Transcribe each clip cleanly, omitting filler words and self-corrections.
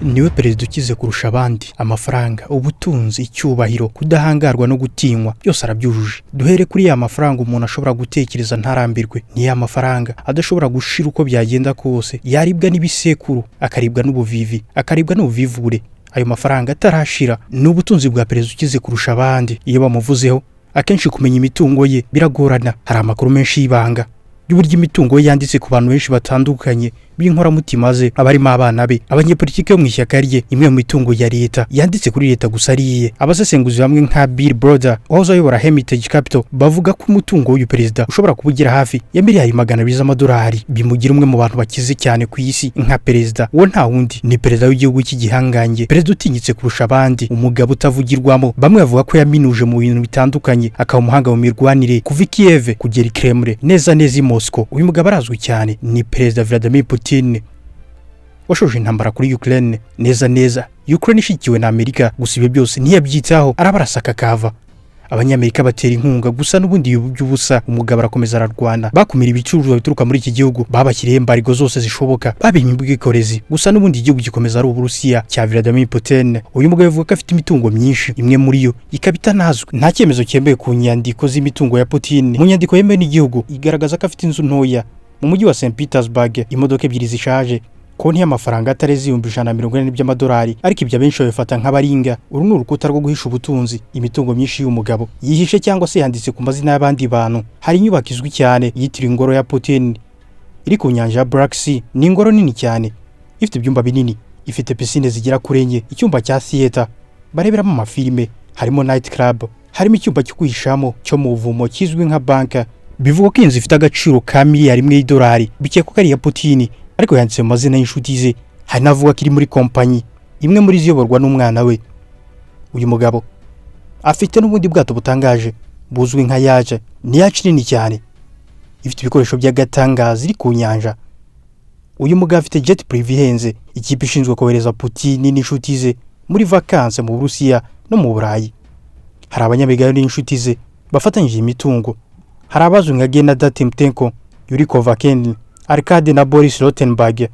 niwe perezida ukize kurusha abandi. Amafaranga, ubutunzi, icyubahiro, kudahangarwa no gutinywa byose arabyujuje. Duhere kuri ya mafaranga umuntu ashobora gutekereza ntarambirwe. Ni ya mafaranga adashobora gushira uko byagenda kose, yaribwa n'ibisekuru, akaribwa n'ubuvivi, akaribwa n'ubuvivure. Ayo mafaranga atarashira ni ubutunzi bwa perezida ukize kurusha abandi. Iyo bamuvuzeho akenshi kumenya imitungo ye biragorana. Hari amakuru menshi y'ibanga y'uburyo imitungo ye yanditse ku bantu benshi batandukanye b'inkoramutima ze, abarimo abana be, abanyepolitike yo mu ishyaka rye. Imwe mu mitungo ya leta yanditse kuri leta gusa ariye. Abasesenguzi bamwe nka Bill Browder wahoze ayobora Hermitage Capital bavuga ko umutungo w'uyu perezida ushobora kubugira hafi ya miliyari 200 z'amadolari, bimugira umwe mu bantu bakize cyane ku isi nka perezida. Uwo nta wundi ni perezida w'igihugu cy'igihangange, perezida utinyitse kurusha abandi, umugabo utavugirwamo. Bamwe bavuga ko yaminuje mu bintu bitandukanye, akaba umuhanga mu mirwanire kuva Kiev kugera Kremlin neza i Moscow. Uyu mugabo arazwi cyane, ni perezida Vladimir Putin washoje intambara kuri Ukraine. Neza Ukraine ishikiwe na Amerika, gusa ibyo byose ntiyabyitaho, arabarasaka kava. Abanyamerika batera inkunga gusa n'ubundi y'ubusa. Umugabo arakomeza ararwana, bakumira ibicuruzwa bituruka muri iki gihugu, babashyiriye embargo zose zishoboka, babimye ubwikorezi gusa n'ubundi igihugu gikomeza ari Uburusiya cya Vladimir Putin. Uyu mugabo yavuga ko afite imitungo myinshi, imwe muri yo ikaba itanazwe. Nta cyemezo cyemeye ku nyandiko z'imitungo ya Putin. Mu nyandiko yemewe n'igihugu igaragaza ko afite inzu ntoya mu mujyi wa St Petersburg, imodoka ebyiri zishaje, konti y'amafaranga atareze 140 by'amadolari, ariko ibyo benshi babifata nk'abaringa. Uru ni urukuta rwo guhisha ubutunzi. Imitungo myinshi y'umugabo yihishe cyangwa se yanditse ku mazina y'abandi bantu. Hari inyubako izwi cyane yitiriwe ingoro ya Putin iri ku nyanja ya Black Sea. Ni ingoro nini cyane, ifite ibyumba binini, ifite piscine zigera kuri enye, icyumba cya theater bareberamo amafilime, harimo night club, harimo icyumba cyo kwihishamo cyo mu buvumo kizwi nka banka. Bivuga ko inzu ifite agaciro ka miliyari 1 y'idolari, bikekwa ko ari iya Putin, ariko yanditse mu mazina y'inshuti ze. Hari navuga ko iri muri kompanyi imwe muri ziyoborwa n'umwana we. Uyu mugabo afite n'ubundi bwato butangaje buzwi nka yaje. Ni yaje nini cyane, ifite ibikoresho by'agatangaza, iri ku nyanja. Uyu mugabo afite jet privé ihenze, ikipe ishinzwe kohereza Putin n'inshuti ze muri vacances mu Burusiya no mu Burayi. Hari abanyamigabane n'inshuti ze bafatanyije imitungo. Hari abazwi nka Gennady Timchenko, Yuri Kovacevic, Arkady na Boris Rotenberg.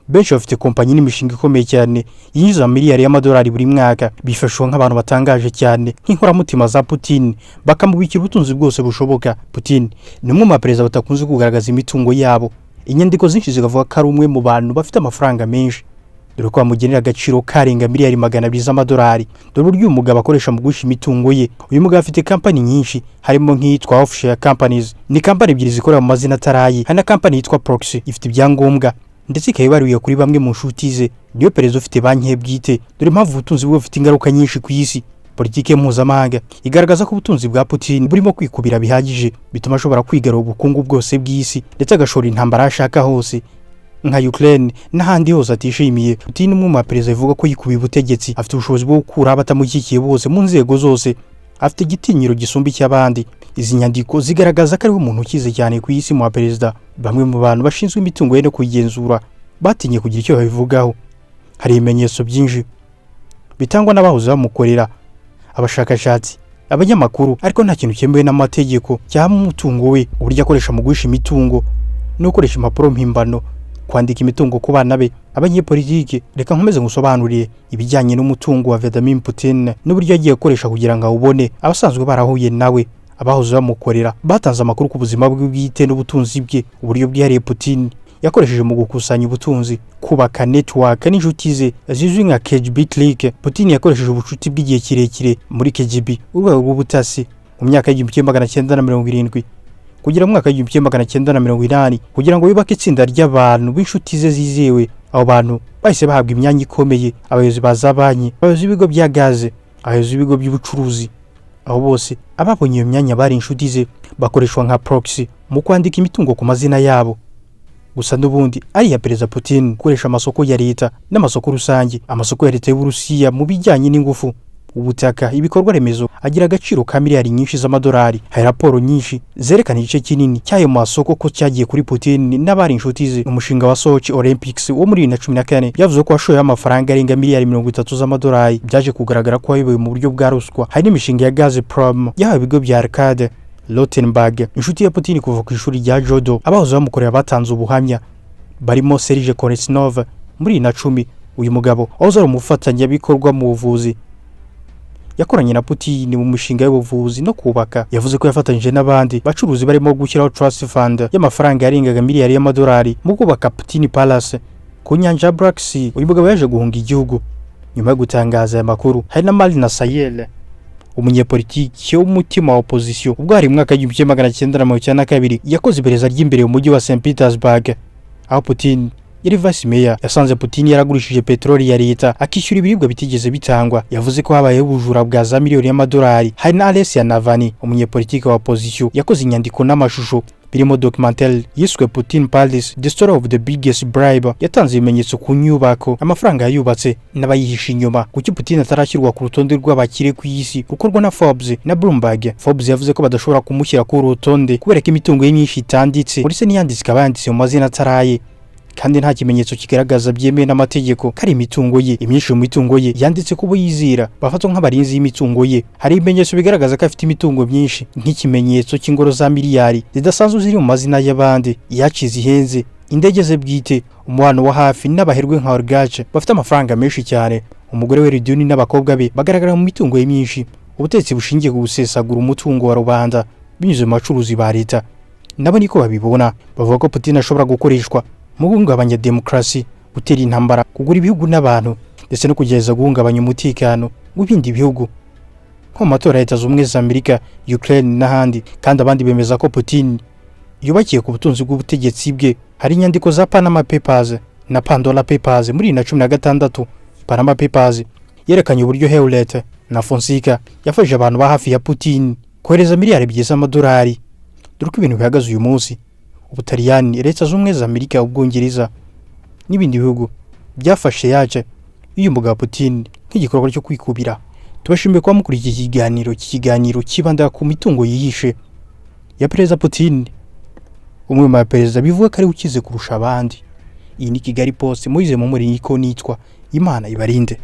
Benshi bafite kompanyi n'imishinga ikomeye cyane yinjiza miliyari y'amadolari buri mwaka. Bifashwa nk'abantu batangaje cyane nk'inkoramutima za Putin, bakamubikira ubutunzi bwose bushoboka. Putin ni umwe mu perezida batakunze kugaragaza imitungo yabo. Inyandiko zinshi zigavuga ko ari umwe mu bantu bafite amafaranga menshi, dore ko bamugenera agaciro karenga miliyari 200 z'amadolari. Dore uburyo uyu mugabo akoresha mu guhisha imitungo ye. Uyu mugabo afite kampani nyinshi, harimo nk'iyitwa offshore companies, ni kampani ebyiri zikorera mu mazina atarayi. Hari na kampani yitwa Proxy ifite ibyangombwa ndetse ikayibariye kuri bamwe mu nshuti ze. Niyo perezida ufite banki ye bwite. Dore impamvu ubutunzi bwe bufite ingaruka nyinshi ku isi. Politike mpuzamahanga igaragaza ko ubutunzi bwa Putin burimo kwikubira bihagije, bituma ashobora kwigarura ubukungu bwose bw'isi ndetse agashora intambara ashaka hose nka Ukraine n'ahandi hose atishimiye. Putin umwe mu perezida ivuga ko yikubiye ubutegetsi, afite ubushobozi bwo gukura abatamukikiye bose mu nzego zose, afite igitinyiro gisumba icy'abandi. Izi nyandiko zigaragaza ko ari umuntu ukize cyane ku isi mu perezida. Bamwe mu bantu bashinzwe imitungo ye no kuyigenzura batinye kugira icyo babivugaho. Hari ibimenyetso byinshi bitangwa n'abahoze bamukorera, abashakashatsi, abanyamakuru, ariko nta kintu cyemewe n'amategeko cyangwa umutungo we. Uburyo akoresha mu guhisha imitungo no gukoresha impapuro mpimbano, kwandika imitungo ku bana be. Abanyepolitike reka nkomeze ngusobanuriye ibijyanye n'umutungo wa Vladimir Putin n'uburyo yagiye gukoresha kugira ngo awubone. Abasanzwe barahuye nawe, abahoze bamukorera, batanze amakuru ku buzima bwe bwite n'ubutunzi bwe. Uburyo bwihariye Putin yakoresheje mu gukusanya ubutunzi, kubaka network n'inshuti ze zizwi nka KGB clique. Putin yakoresheje ubucuti bw'igihe kirekire muri KGB, urwego rw'ubutasi, mu myaka y'1970 kugera mu mwaka w'1980 kugira ngo yubake itsinda ry'abantu b'inshuti ze zizewe. Abo bantu bahise bahabwa imyanya ikomeye: abayobozi ba za banki, abayobozi b'ibigo bya gaze, abayobozi b'ibigo by'ubucuruzi. Abo bose ababonye iyo myanya bari inshuti ze, bakoreshwa nka proxy mu kwandika imitungo ku mazina yabo. Gusa n'ubundi ari ya perezida Putin gukoresha amasoko ya leta n'amasoko rusange. Amasoko ya leta y'Uburusiya mu bijyanye n'ingufu, ubutaka, ibikorwa remezo agira agaciro ka miliyari nyinshi z'amadolari. Hari raporo nyinshi zerekana igice kinini cyayo masoko ko cyagiye kuri Putin n'abari inshuti ze. Umushinga wa Sochi Olympics wo muri 2014 yavuze ko ashoye amafaranga arenga miliyari 30 z'amadolari. Byaje kugaragara ko yayoboye mu buryo bwa ruswa. Hari n'imishinga ya Gazprom yahawe ibigo bya Arkady Rotenberg, inshuti ya Putin kuva ku ishuri rya Jodo. Abahoze bamukorera batanze ubuhamya barimo Sergei Kolesnov, muri 2010 uyu mugabo wahoze ari umufatanyabikorwa mu buvuzi yakoranye na Putin mu mushinga w'ubuvuzi no kubaka. Yavuze ko yafatanyije n'abandi bacuruzi barimo gushyiraho trust fund y'amafaranga yarengaga miliyari y'amadolari mu kubaka Putin Palace ku nyanja Black Sea. Uyu mugabo yaje guhunga igihugu nyuma yo gutangaza aya makuru. Hari na Marina Sayel, umunyepolitiki w'umutima wa opposition, ubwo hari mwaka w'1992 yakoze iperereza ry'imbere mu mujyi wa St Petersburg, aho Putin yari vice mayor. Yasanze Putin yaragurishije petroli ya leta akishyura ibiribwa bitigeze bitangwa. Yavuze ko habaye ubujura bwa za miliyoni y'amadolari. Hari na Alexei Navalny, umunyepolitiki wa opposition, yakoze inyandiko n'amashusho birimo documentaire yiswe Putin Palace, The Story of the Biggest Bribe. Yatanze ibimenyetso ku nyubako, amafaranga yubatse n'abayihisha inyuma. Kuki Putin atarashyirwa ku rutonde rw'abakire ku isi rukorwa na Forbes na Bloomberg. Forbes yavuze ko badashobora kumushyira ku rutonde kubera ko imitungo ye myinshi itanditse, polisi niyanditse ikaba yanditse mu mazina ataraye, kandi nta kimenyetso kigaragaza byemewe n'amategeko kari imitungo ye. Imyinshi mu mitungo ye yanditse ko yizira bafatwa nk'abarinzi y'imitungo ye. Hari ibimenyetso bigaragaza ko afite imitungo myinshi, nk'ikimenyetso cy'ingoro za miliyari zidasanzwe ziri mu mazina y'abandi, yacize ihenze, indege ze bwite, umubano wa hafi n'abaherwe nka Olgache bafite amafaranga menshi cyane. Umugore we Riduni n'abakobwa be bagaragara mu mitungo ye myinshi. Ubutegetsi bushingiye ku gusesagura umutungo wa rubanda binyuze mu bacuruzi ba leta nabo niko babibona. Bavuga ko Putin ashobora gukoreshwa mu guhungabanya demokarasi, gutera intambara, kugura ibihugu n'abantu, ndetse no kugerageza guhungabanya umutekano w'ibindi bihugu nko mu matora ya Leta Zunze Ubumwe za Amerika, Ukraine n'ahandi. Kandi abandi bemeza ko Putin yubakiye ku butunzi bw'ubutegetsi bwe. Hari inyandiko za Panama Papers na Pandora Papers. Muri 2016 Panama Papers yerekanye uburyo Hewlett na Fonseca yafashije abantu ba hafi ya Putin kohereza miliyari ebyiri z'amadolari. Dore ko ibintu bihagaze uyu munsi. Ubutaliyani, Leta Zunze Ubumwe za Amerika, Ubwongereza n'ibindi bihugu byafashe yaje uyu mugabo Putin nk'igikorwa cyo kwikubira. Tubashimiye kuba mukurikiye iki kiganiro kibanda ku mitungo yihishe ya Perezida Putin, umwe mu baperezida bivuga ko ari ukize kurusha abandi. Iyi ni Kigali Post, muyize mu muri niko nitwa. Imana ibarinde.